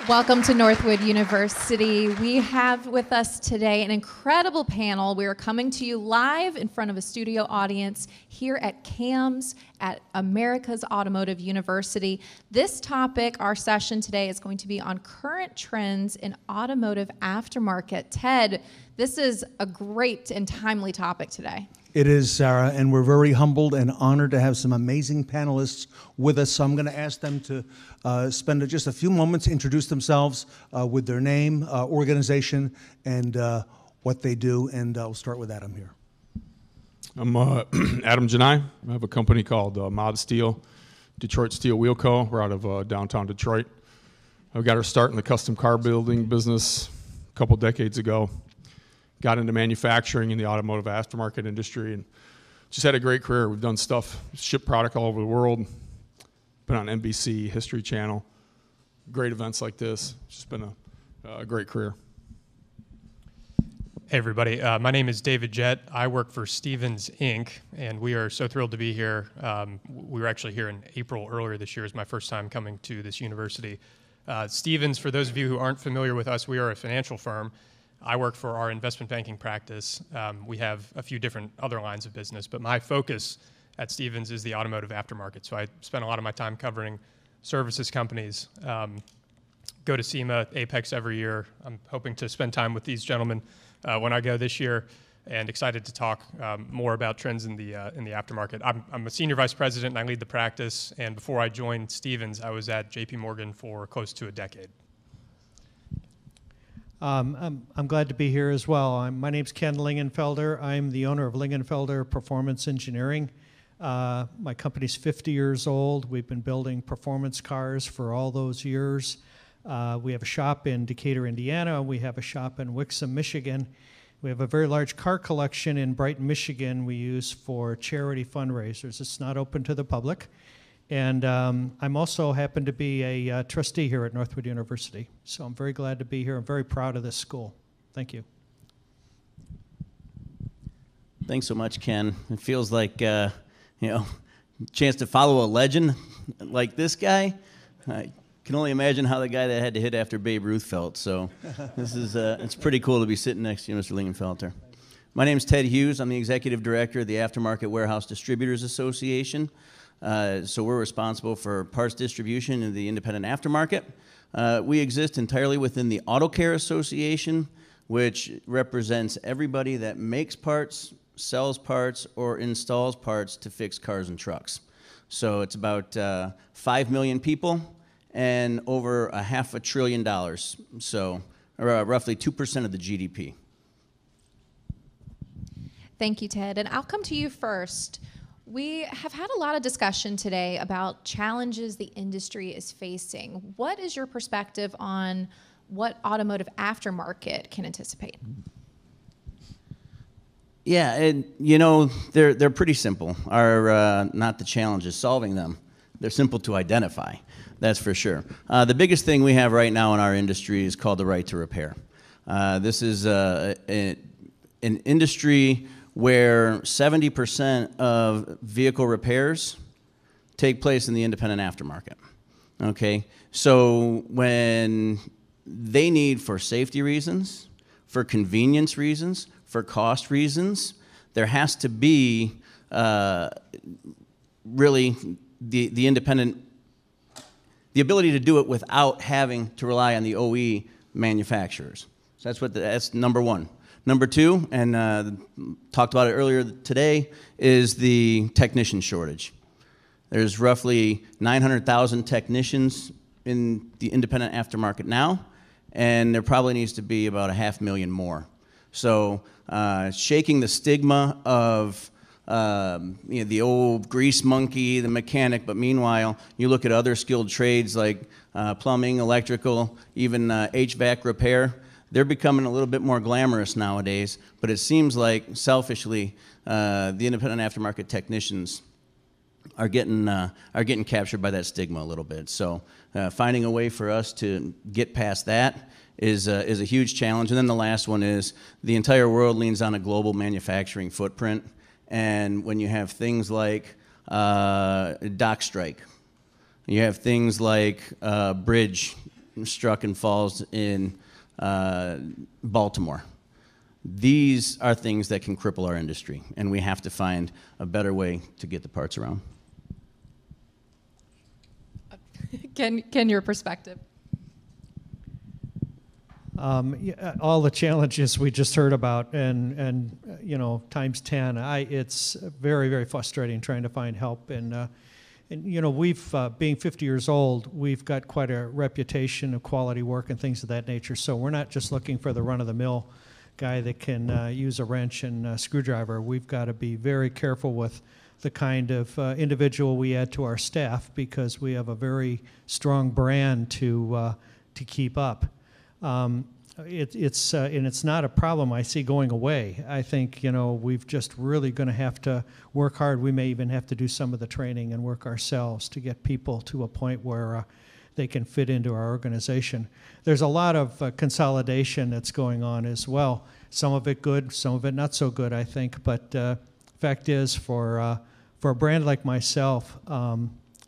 Welcome to Northwood University. We have with us today an incredible panel. We are coming to you live in front of a studio audience here at CAMS at America's Automotive University. This topic, our session today, is going to be on current trends in automotive aftermarket. Ted, this is a great and timely topic today. It is, Sarah, and we're very humbled and honored to have some amazing panelists with us. So I'm going to ask them to spend just a few moments to introduce themselves with their name, organization, and what they do. And I'll start with Adam here. I'm Adam Janai. I have a company called Mod Steel, Detroit Steel Wheel Co. We're out of downtown Detroit. I got our start in the custom car building business a couple decades ago. Got into manufacturing in the automotive aftermarket industry and just had a great career. We've done stuff, shipped product all over the world, been on NBC, History Channel, great events like this. It's just been a great career. Hey everybody, my name is David Jett. I work for Stevens Inc. and we are so thrilled to be here. We were actually here in April earlier this year. It was my first time coming to this university. Stevens, for those of you who aren't familiar with us, we are a financial firm. I work for our investment banking practice. We have a few different other lines of business, but my focus at Stevens is the automotive aftermarket. So I spend a lot of my time covering services companies. Go to SEMA, Apex every year. I'm hoping to spend time with these gentlemen when I go this year, and excited to talk more about trends in the aftermarket. I'm a senior vice president and I lead the practice. And before I joined Stevens, I was at JP Morgan for close to a decade. I'm glad to be here as well. My name's Ken Lingenfelder. I'm the owner of Lingenfelder Performance Engineering. My company's 50 years old. We've been building performance cars for all those years. We have a shop in Decatur, Indiana. We have a shop in Wixom, Michigan. We have a very large car collection in Brighton, Michigan we use for charity fundraisers. It's not open to the public. And I'm also happen to be a trustee here at Northwood University. So I'm very glad to be here. I'm very proud of this school. Thank you. Thanks so much, Ken. It feels like, chance to follow a legend like this guy. I can only imagine how the guy that had to hit after Babe Ruth felt. So this is, it's pretty cool to be sitting next to you, Mr. Lingenfelter. My name is Ted Hughes. I'm the executive director of the Aftermarket Warehouse Distributors Association. So we're responsible for parts distribution in the independent aftermarket. We exist entirely within the Auto Care Association, which represents everybody that makes parts, sells parts, or installs parts to fix cars and trucks. So it's about 5 million people and over $500 billion, so roughly 2% of the GDP. Thank you, Ted. And I'll come to you first. We have had a lot of discussion today about challenges the industry is facing. What is your perspective on what automotive aftermarket can anticipate? Yeah, and they're pretty simple. Not the challenges solving them. They're simple to identify, that's for sure. The biggest thing we have right now in our industry is called the right to repair. This is an industry where 70% of vehicle repairs take place in the independent aftermarket, okay? So when they need, for safety reasons, for convenience reasons, for cost reasons, there has to be really the ability to do it without having to rely on the OE manufacturers. So that's number one. Number two, and talked about it earlier today, is the technician shortage. There's roughly 900,000 technicians in the independent aftermarket now, and there probably needs to be about 500,000 more. So shaking the stigma of the old grease monkey, the mechanic, but meanwhile, you look at other skilled trades like plumbing, electrical, even HVAC repair. They're becoming a little bit more glamorous nowadays, but it seems like, selfishly, the independent aftermarket technicians are getting captured by that stigma a little bit. So finding a way for us to get past that is a huge challenge. And then the last one is the entire world leans on a global manufacturing footprint. And when you have things like dock strike, you have things like bridge struck and falls in Baltimore. These are things that can cripple our industry, and we have to find a better way to get the parts around. Ken, your perspective. Yeah, all the challenges we just heard about, and you know, times 10. It's very, very frustrating trying to find help. And you know, we've being 50 years old, we've got quite a reputation of quality work and things of that nature. So we're not just looking for the run-of-the-mill guy that can use a wrench and a screwdriver. We've got to be very careful with the kind of individual we add to our staff, because we have a very strong brand to keep up. It's not a problem I see going away. I think, you know, we've just really going to have to work hard. We may even have to do some of the training and work ourselves to get people to a point where they can fit into our organization. There's a lot of consolidation that's going on as well. Some of it good, some of it not so good, I think. But fact is, for a brand like myself,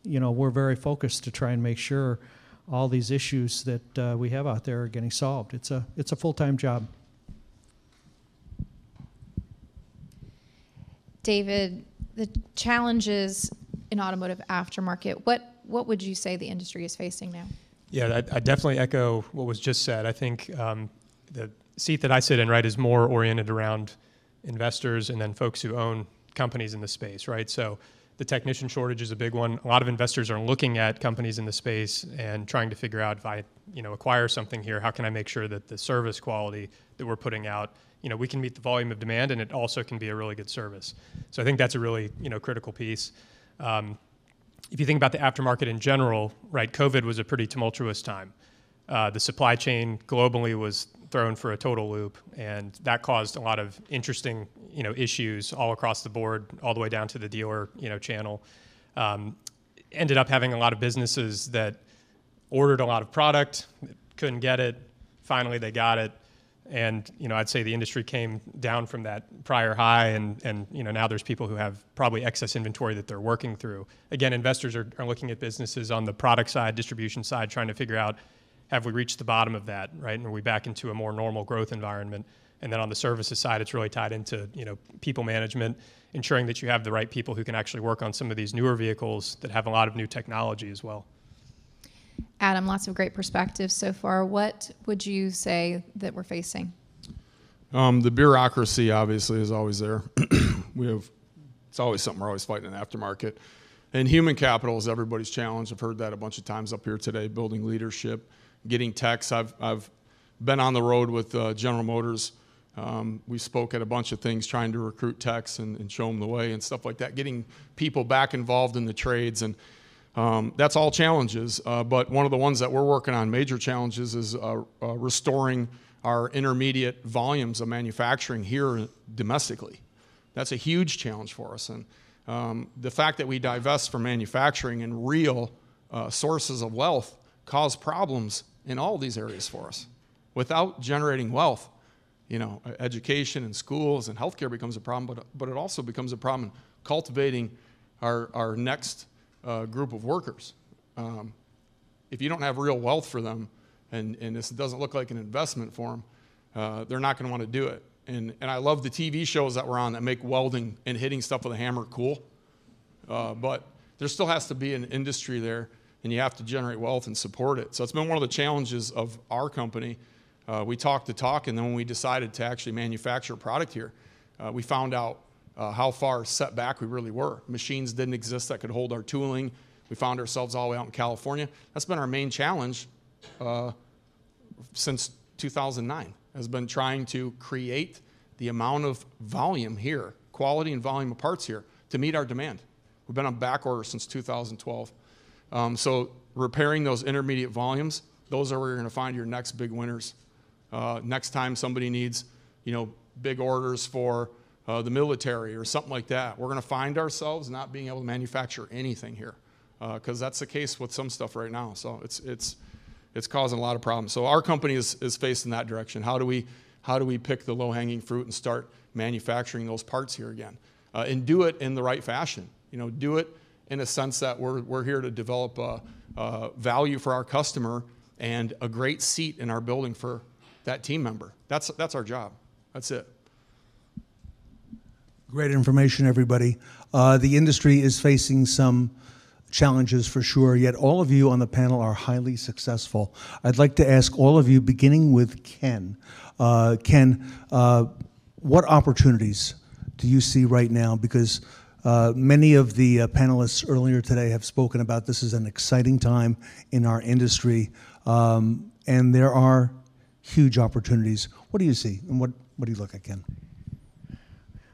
you know, we're very focused to try and make sure all these issues that we have out there are getting solved. It's a full-time job. David, the challenges in automotive aftermarket, what would you say the industry is facing now? Yeah, I definitely echo what was just said. I think the seat that I sit in, right, is more oriented around investors and then folks who own companies in the space, right? So the technician shortage is a big one. A lot of investors are looking at companies in the space and trying to figure out, if I, you know, acquire something here, how can I make sure that the service quality that we're putting out, you know, we can meet the volume of demand, and it also can be a really good service. So I think that's a really, you know, critical piece. If you think about the aftermarket in general, right, COVID was a pretty tumultuous time. The supply chain globally was thrown for a total loop, and that caused a lot of interesting, you know, issues all across the board, all the way down to the dealer, you know, channel. Ended up having a lot of businesses that ordered a lot of product, couldn't get it. Finally, they got it, and you know, I'd say the industry came down from that prior high, and you know, now there's people who have probably excess inventory that they're working through. Again, investors are looking at businesses on the product side, distribution side, trying to figure out, have we reached the bottom of that, right? And are we back into a more normal growth environment? And then on the services side, it's really tied into, you know, people management, ensuring that you have the right people who can actually work on some of these newer vehicles that have a lot of new technology as well. Adam, lots of great perspectives so far. What would you say that we're facing? The bureaucracy obviously is always there. It's always something we're always fighting in the aftermarket. And human capital is everybody's challenge. I've heard that a bunch of times up here today, building leadership, getting techs. I've been on the road with General Motors. We spoke at a bunch of things trying to recruit techs and show them the way and stuff like that, getting people back involved in the trades. And that's all challenges. But one of the ones that we're working on, major challenges, is restoring our intermediate volumes of manufacturing here domestically. That's a huge challenge for us. And the fact that we divest from manufacturing and real sources of wealth cause problems in all these areas for us. Without generating wealth, you know, education and schools and healthcare becomes a problem, but it also becomes a problem in cultivating our next group of workers. If you don't have real wealth for them, and this doesn't look like an investment for them, they're not going to want to do it. And I love the TV shows that we're on that make welding and hitting stuff with a hammer cool. But there still has to be an industry there, and you have to generate wealth and support it. So it's been one of the challenges of our company. We talked the talk, and then when we decided to actually manufacture a product here, we found out how far set back we really were. Machines didn't exist that could hold our tooling. We found ourselves all the way out in California. That's been our main challenge since 2009. Has been trying to create the amount of volume here, quality and volume of parts here, to meet our demand. We've been on back order since 2012. So repairing those intermediate volumes, those are where you're going to find your next big winners. Next time somebody needs, you know, big orders for the military or something like that, we're going to find ourselves not being able to manufacture anything here, because that's the case with some stuff right now. So it's causing a lot of problems. So our company is facing that direction. How do we pick the low-hanging fruit and start manufacturing those parts here again, and do it in the right fashion? You know, do it in a sense that we're here to develop value for our customer and a great seat in our building for that team member. That's our job. That's it. Great information, everybody. The industry is facing some challenges for sure, yet all of you on the panel are highly successful. I'd like to ask all of you, beginning with Ken. Ken, what opportunities do you see right now? Because many of the panelists earlier today have spoken about this is an exciting time in our industry, and there are huge opportunities. What do you see, and what do you look at, Ken?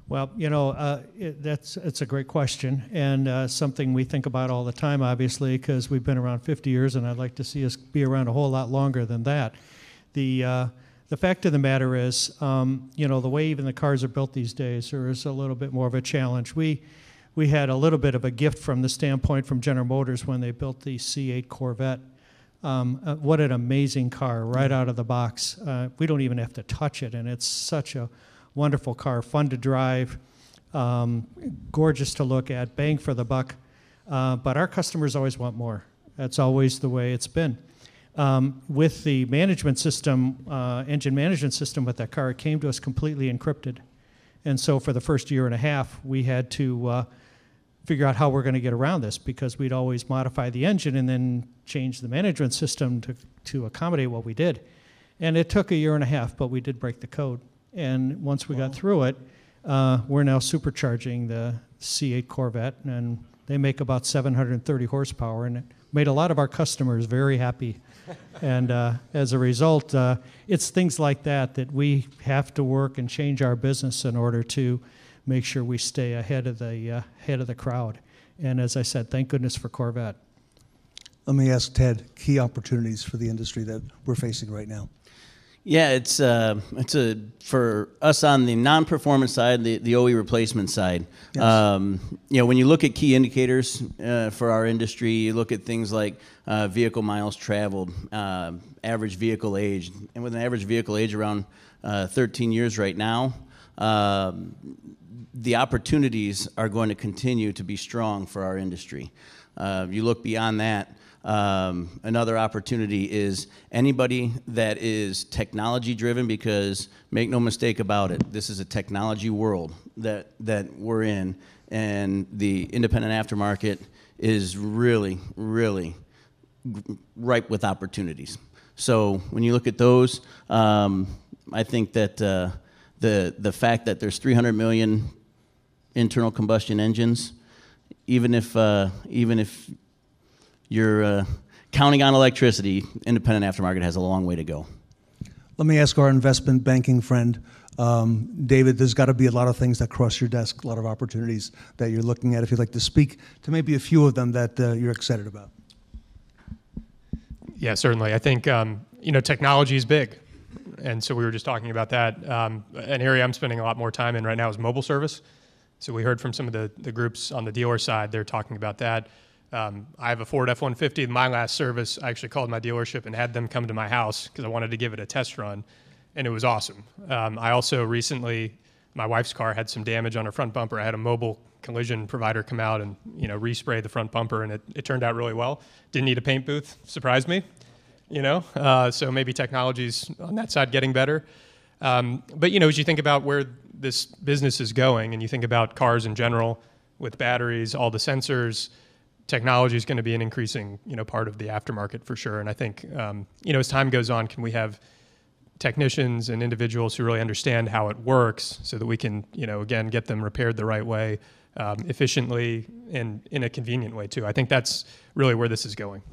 Well, you know, it's a great question, and something we think about all the time, obviously, because we've been around 50 years, and I'd like to see us be around a whole lot longer than that. The fact of the matter is, you know, the way even the cars are built these days, there is a little bit more of a challenge. We had a little bit of a gift from the standpoint from General Motors when they built the C8 Corvette. What an amazing car right out of the box. We don't even have to touch it, and it's such a wonderful car, fun to drive, gorgeous to look at, bang for the buck. But our customers always want more. That's always the way it's been. With the management system, engine management system with that car, it came to us completely encrypted. And so for the first year and a half, we had to figure out how we're going to get around this, because we'd always modify the engine and then change the management system to accommodate what we did. And it took a year and a half, but we did break the code. And once we got through it, we're now supercharging the C8 Corvette, and they make about 730 horsepower, and it made a lot of our customers very happy. And as a result, it's things like that we have to work and change our business in order to make sure we stay ahead of the crowd. And as I said, thank goodness for Corvette. Let me ask Ted, key opportunities for the industry that we're facing right now. Yeah, it's for us on the non-performance side, the OE replacement side. Yes. You know, when you look at key indicators for our industry, you look at things like vehicle miles traveled, average vehicle age, and with an average vehicle age around 13 years right now, the opportunities are going to continue to be strong for our industry. You look beyond that. Another opportunity is anybody that is technology driven, because make no mistake about it, this is a technology world that we're in, and the independent aftermarket is really, really ripe with opportunities. So when you look at those, I think that the fact that there's 300 million internal combustion engines, even if you're counting on electricity, independent aftermarket has a long way to go. Let me ask our investment banking friend, David, there's got to be a lot of things that cross your desk, a lot of opportunities that you're looking at. If you'd like to speak to maybe a few of them that you're excited about. Yeah, certainly. I think, you know, technology is big. And so we were just talking about that. An area I'm spending a lot more time in right now is mobile service. So we heard from some of the groups on the dealer side, they're talking about that. I have a Ford F-150. My last service, I actually called my dealership and had them come to my house because I wanted to give it a test run, and it was awesome. I also recently, my wife's car had some damage on her front bumper. I had a mobile collision provider come out and, you know, respray the front bumper, and it turned out really well. Didn't need a paint booth. Surprised me, you know. So maybe technology's on that side getting better. But, you know, as you think about where this business is going, and you think about cars in general with batteries, all the sensors, technology is going to be an increasing, you know, part of the aftermarket for sure. And I think, you know, as time goes on, can we have technicians and individuals who really understand how it works so that we can, you know, again, get them repaired the right way, efficiently, and in a convenient way too. I think that's really where this is going.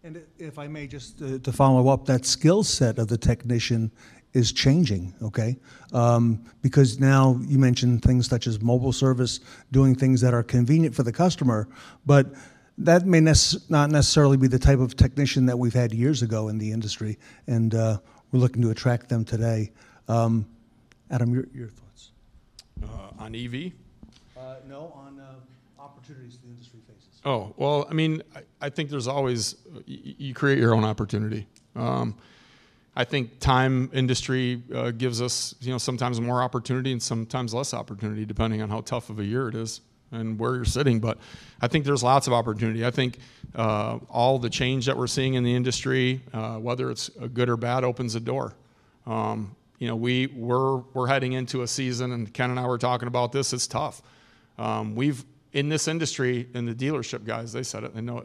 And if I may just to follow up, that skill set of the technician is changing, okay? Because now you mentioned things such as mobile service, doing things that are convenient for the customer, but that may not necessarily be the type of technician that we've had years ago in the industry, and we're looking to attract them today. Adam, your thoughts? On EV? No, on opportunities the industry faces. Oh, well, I mean, I think there's always, you create your own opportunity. I think time industry gives us, you know, sometimes more opportunity and sometimes less opportunity, depending on how tough of a year it is. and where you're sitting, but I think there's lots of opportunity. I think all the change that we're seeing in the industry, whether it's good or bad, opens the door. You know, we're heading into a season, and Ken and I were talking about this. It's tough. We've in this industry, and the dealership guys, they said it. They know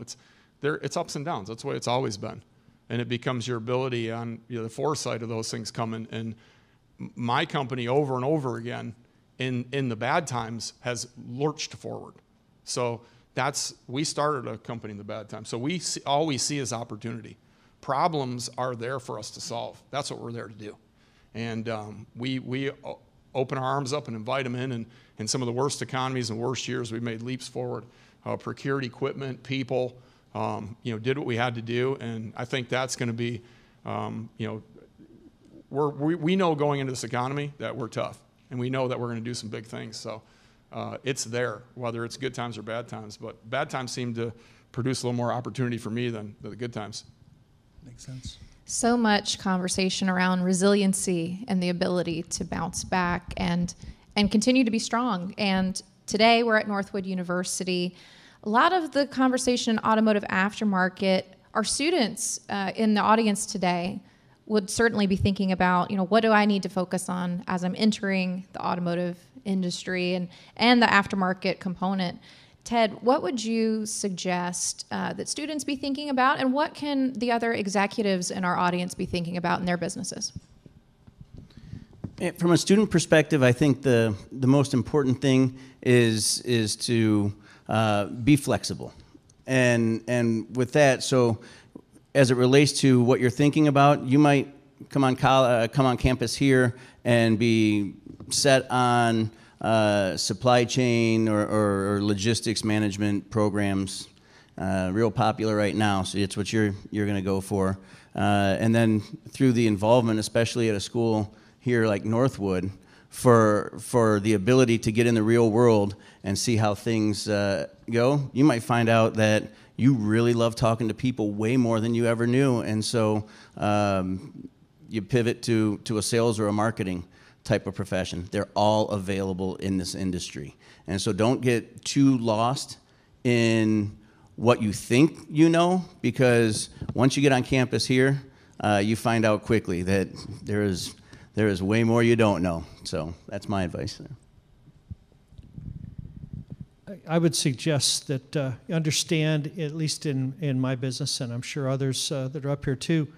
it's ups and downs. That's the way it's always been, and it becomes your ability on the foresight of those things coming. And my company over and over again in the bad times has lurched forward. So we started a company in the bad times. So all we see is opportunity. Problems are there for us to solve. That's what we're there to do. And we open our arms up and invite them in. And in some of the worst economies and worst years, we've made leaps forward. Procured equipment, people, did what we had to do. And I think that's going to be, we know going into this economy that we're tough. And we know that we're going to do some big things. So it's there, whether it's good times or bad times. But bad times seem to produce a little more opportunity for me than the good times. Makes sense. So much conversation around resiliency and the ability to bounce back and continue to be strong. And today we're at Northwood University. A lot of the conversation in automotive aftermarket, our students in the audience today would certainly be thinking about, what do I need to focus on as I'm entering the automotive industry and the aftermarket component. Ted, what would you suggest that students be thinking about, and what can the other executives in our audience be thinking about in their businesses? From a student perspective, I think the most important thing is to be flexible, and with that, so as it relates to what you're thinking about, you might come on campus here and be set on supply chain or logistics management programs, real popular right now. So it's what you're going to go for, and then through the involvement, especially at a school here like Northwood, for the ability to get in the real world and see how things go, you might find out that you really love talking to people way more than you ever knew, and so you pivot to a sales or a marketing type of profession. They're all available in this industry. And so don't get too lost in what you think you know, because once you get on campus here, you find out quickly that there is way more you don't know. So that's my advice there. I would suggest that you understand, at least in my business, and I'm sure others that are up here too,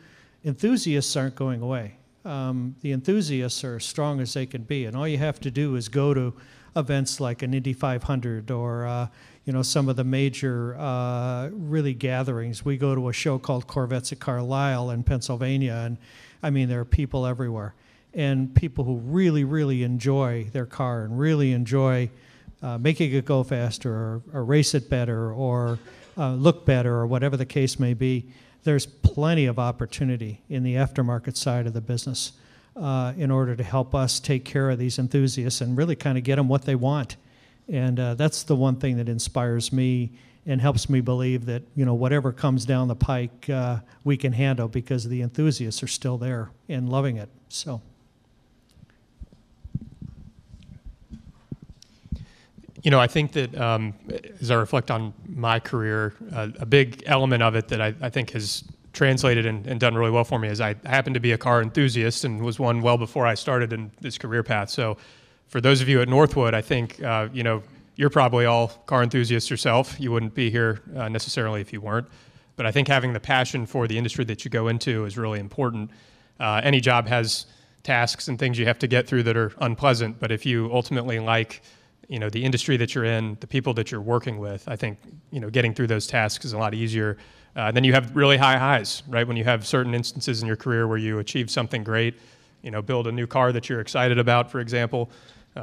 enthusiasts aren't going away. The enthusiasts are as strong as they can be, and all you have to do is go to events like an Indy 500 or some of the major really gatherings. We go to a show called Corvettes at Carlisle in Pennsylvania, and I mean there are people everywhere, and people who really, really enjoy their car and really enjoy making it go faster or race it better or look better or whatever the case may be. There's plenty of opportunity in the aftermarket side of the business in order to help us take care of these enthusiasts and really kind of get them what they want. And that's the one thing that inspires me and helps me believe that whatever comes down the pike we can handle, because the enthusiasts are still there and loving it. So. I think that as I reflect on my career, a big element of it that I think has translated and done really well for me is I happen to be a car enthusiast and was one well before I started in this career path. So for those of you at Northwood, I think, you're probably all car enthusiasts yourself. You wouldn't be here necessarily if you weren't. But I think having the passion for the industry that you go into is really important. Any job has tasks and things you have to get through that are unpleasant, but if you ultimately like the industry that you're in, the people that you're working with, I think, getting through those tasks is a lot easier. Then you have really high highs, right? When you have certain instances in your career where you achieve something great, build a new car that you're excited about, for example.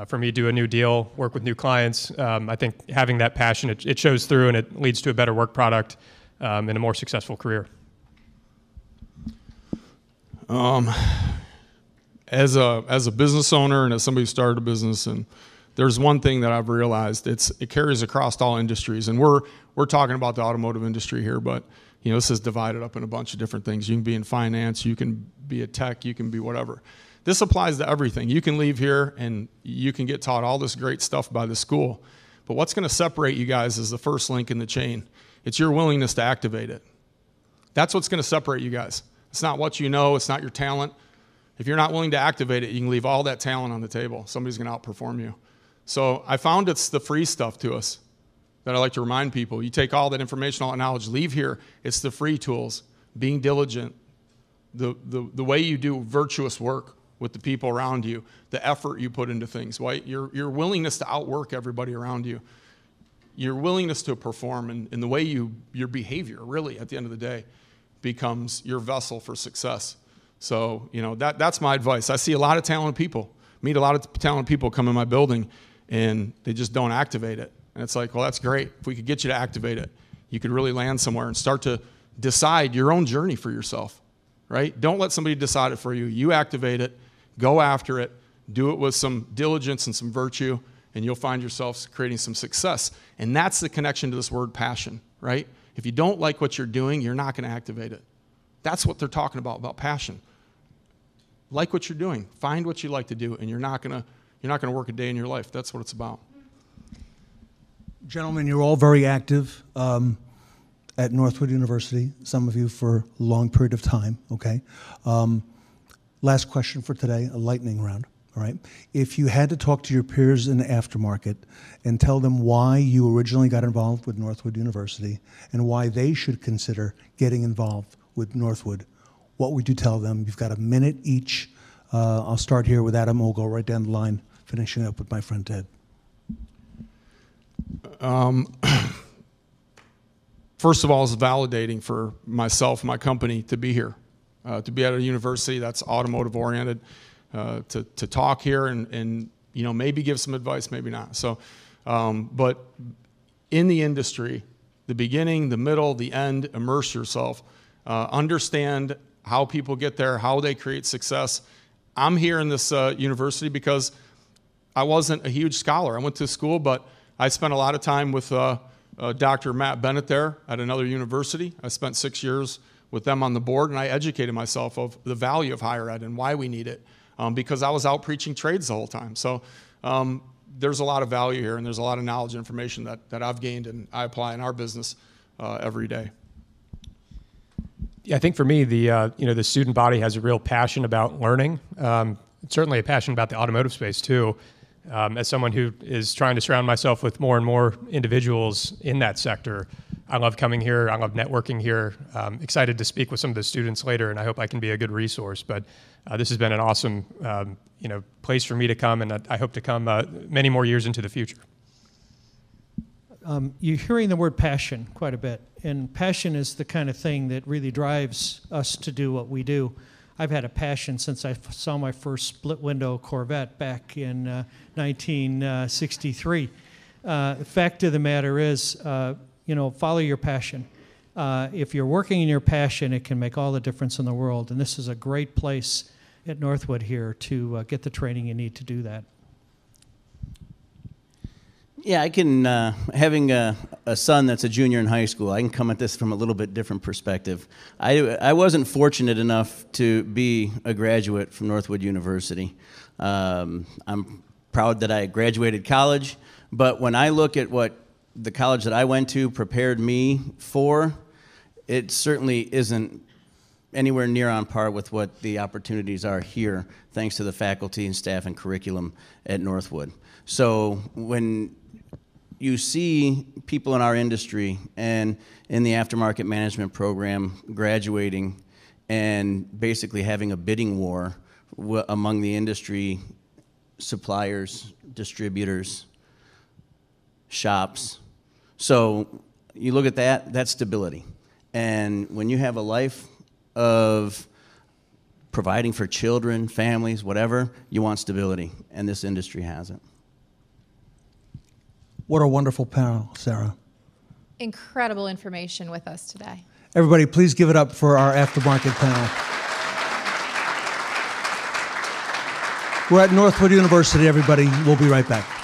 For me, do a new deal, work with new clients. I think having that passion, it shows through and it leads to a better work product and a more successful career. As a business owner and as somebody who started a business, and there's one thing that I've realized, it carries across all industries, and we're talking about the automotive industry here, but this is divided up in a bunch of different things. You can be in finance, you can be a tech, you can be whatever. This applies to everything. You can leave here and you can get taught all this great stuff by the school, But what's going to separate you guys is the first link in the chain. It's your willingness to activate it. That's what's going to separate you guys. It's not what you know. It's not your talent. If you're not willing to activate it, you can leave all that talent on the table. Somebody's going to outperform you. So I found it's the free stuff to us that I like to remind people. You take all that information, all that knowledge, leave here. It's the free tools, being diligent, the way you do virtuous work with the people around you, the effort you put into things, right? Your willingness to outwork everybody around you, your willingness to perform, and the way your behavior, really, at the end of the day, becomes your vessel for success. So, that's my advice. I see a lot of talented people, meet a lot of talented people come in my building, and they just don't activate it. And it's like, well, that's great. If we could get you to activate it, you could really land somewhere and start to decide your own journey for yourself, right? Don't let somebody decide it for you. You activate it, go after it, do it with some diligence and some virtue, and you'll find yourself creating some success. And that's the connection to this word passion, right? If you don't like what you're doing, you're not going to activate it. That's what they're talking about passion. Like what you're doing. Find what you like to do, and you're not going to work a day in your life. That's what it's about. Gentlemen, you're all very active at Northwood University, some of you for a long period of time, okay? Last question for today, a lightning round, all right? If you had to talk to your peers in the aftermarket and tell them why you originally got involved with Northwood University and why they should consider getting involved with Northwood, what would you tell them? You've got a minute each. I'll start here with Adam. We'll go right down the line, finishing up with my friend Ted. First of all, it's validating for myself and my company to be here, to be at a university that's automotive oriented, to talk here and maybe give some advice, maybe not. So, but in the industry, the beginning, the middle, the end, immerse yourself, understand how people get there, how they create success. I'm here in this university because I wasn't a huge scholar. I went to school, but I spent a lot of time with Dr. Matt Bennett there at another university. I spent 6 years with them on the board, and I educated myself of the value of higher ed and why we need it, because I was out preaching trades the whole time. So there's a lot of value here, and there's a lot of knowledge and information that I've gained and I apply in our business every day. Yeah, I think for me, the student body has a real passion about learning. Certainly a passion about the automotive space too. As someone who is trying to surround myself with more and more individuals in that sector, I love coming here. I love networking here. Excited to speak with some of the students later, and I hope I can be a good resource. But this has been an awesome, place for me to come, and I hope to come many more years into the future. You're hearing the word passion quite a bit, and passion is the kind of thing that really drives us to do what we do. I've had a passion since I saw my first split-window Corvette back in 1963. The fact of the matter is, follow your passion. If you're working in your passion, it can make all the difference in the world, and this is a great place at Northwood here to get the training you need to do that. Yeah, I can, having a son that's a junior in high school, I can come at this from a little bit different perspective. I wasn't fortunate enough to be a graduate from Northwood University. I'm proud that I graduated college, but when I look at what the college that I went to prepared me for, it certainly isn't anywhere near on par with what the opportunities are here, thanks to the faculty and staff and curriculum at Northwood. So when you see people in our industry and in the aftermarket management program graduating and basically having a bidding war among the industry suppliers, distributors, shops. So you look at that, that's stability. And when you have a life of providing for children, families, whatever, you want stability, and this industry has it. What a wonderful panel, Sarah. Incredible information with us today. Everybody, please give it up for our aftermarket panel. We're at Northwood University, everybody. We'll be right back.